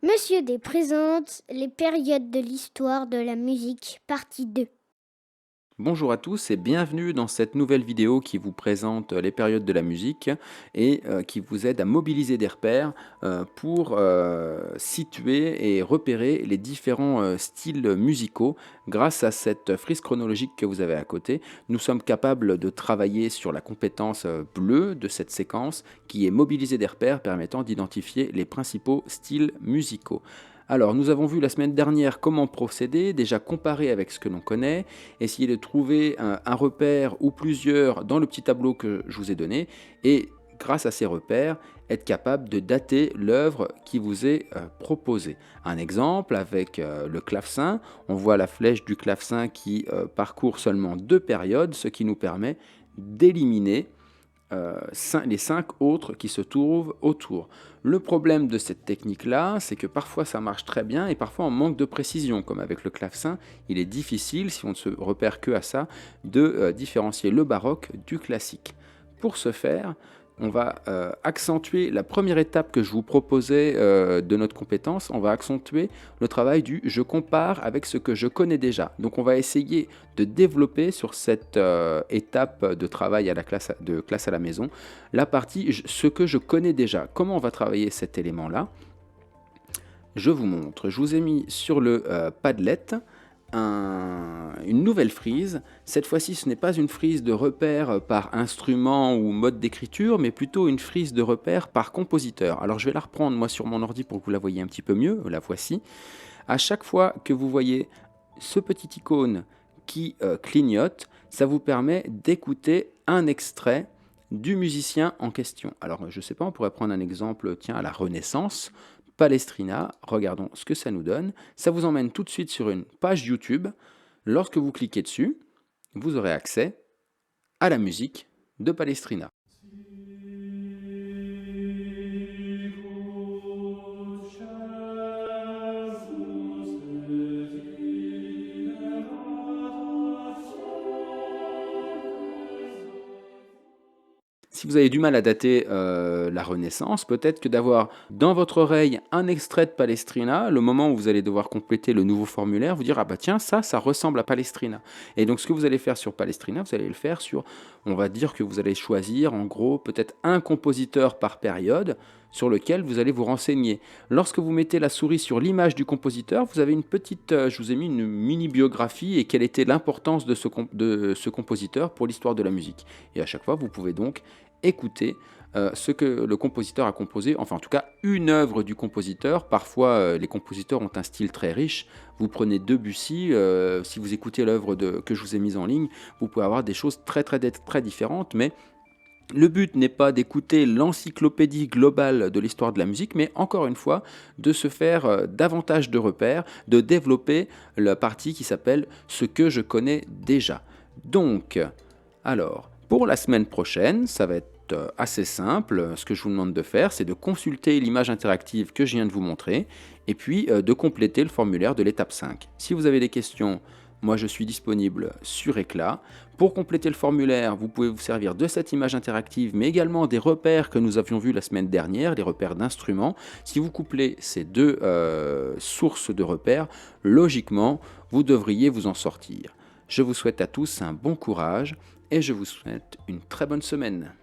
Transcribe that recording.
Monsieur D présente les périodes de l'histoire de la musique, partie 2. Bonjour à tous et bienvenue dans cette nouvelle vidéo qui vous présente les périodes de la musique et qui vous aide à mobiliser des repères pour situer et repérer les différents styles musicaux. Grâce à cette frise chronologique que vous avez à côté, nous sommes capables de travailler sur la compétence bleue de cette séquence qui est mobiliser des repères permettant d'identifier les principaux styles musicaux. Alors, nous avons vu la semaine dernière comment procéder, déjà comparer avec ce que l'on connaît, essayer de trouver un repère ou plusieurs dans le petit tableau que je vous ai donné, et grâce à ces repères, être capable de dater l'œuvre qui vous est proposée. Un exemple avec le clavecin, on voit la flèche du clavecin qui parcourt seulement 2 périodes, ce qui nous permet d'éliminer les 5 autres qui se trouvent autour. Le problème de cette technique-là, c'est que parfois ça marche très bien et parfois on manque de précision, comme avec le clavecin. Il est difficile, si on ne se repère que à ça, de différencier le baroque du classique. Pour ce faire, on va accentuer la première étape que je vous proposais de notre compétence, on va accentuer le travail du je compare avec ce que je connais déjà. Donc on va essayer de développer sur cette étape de travail de classe à la maison la partie ce que je connais déjà. Comment on va travailler cet élément-là? Je vous montre. Je vous ai mis sur le Padlet une nouvelle frise. Cette fois-ci, ce n'est pas une frise de repère par instrument ou mode d'écriture, mais plutôt une frise de repère par compositeur. Alors je vais la reprendre moi sur mon ordi pour que vous la voyez un petit peu mieux. La voici. À chaque fois que vous voyez ce petit icône qui clignote, ça vous permet d'écouter un extrait du musicien en question. Alors je ne sais pas, on pourrait prendre un exemple, tiens, à la Renaissance. Palestrina, regardons ce que ça nous donne. Ça vous emmène tout de suite sur une page YouTube. Lorsque vous cliquez dessus, vous aurez accès à la musique de Palestrina. Si vous avez du mal à dater la Renaissance, peut-être que d'avoir dans votre oreille un extrait de Palestrina, le moment où vous allez devoir compléter le nouveau formulaire, vous dire ah bah tiens ça ressemble à Palestrina. Et donc ce que vous allez faire sur Palestrina, vous allez le faire sur, on va dire que vous allez choisir en gros peut-être un compositeur par période sur lequel vous allez vous renseigner. Lorsque vous mettez la souris sur l'image du compositeur, vous avez une petite, je vous ai mis une mini biographie et quelle était l'importance de ce compositeur pour l'histoire de la musique. Et à chaque fois, vous pouvez donc écouter ce que le compositeur a composé, enfin en tout cas une œuvre du compositeur. Parfois les compositeurs ont un style très riche. Vous prenez Debussy, si vous écoutez l'œuvre que je vous ai mise en ligne, vous pouvez avoir des choses très différentes, mais le but n'est pas d'écouter l'encyclopédie globale de l'histoire de la musique, mais encore une fois, de se faire davantage de repères, de développer la partie qui s'appelle « Ce que je connais déjà ». Donc, alors, pour la semaine prochaine, ça va être assez simple. Ce que je vous demande de faire, c'est de consulter l'image interactive que je viens de vous montrer, et puis de compléter le formulaire de l'étape 5. Si vous avez des questions, moi je suis disponible sur Éclat. Pour compléter le formulaire, vous pouvez vous servir de cette image interactive, mais également des repères que nous avions vus la semaine dernière, les repères d'instruments. Si vous couplez ces deux sources de repères, logiquement, vous devriez vous en sortir. Je vous souhaite à tous un bon courage et je vous souhaite une très bonne semaine.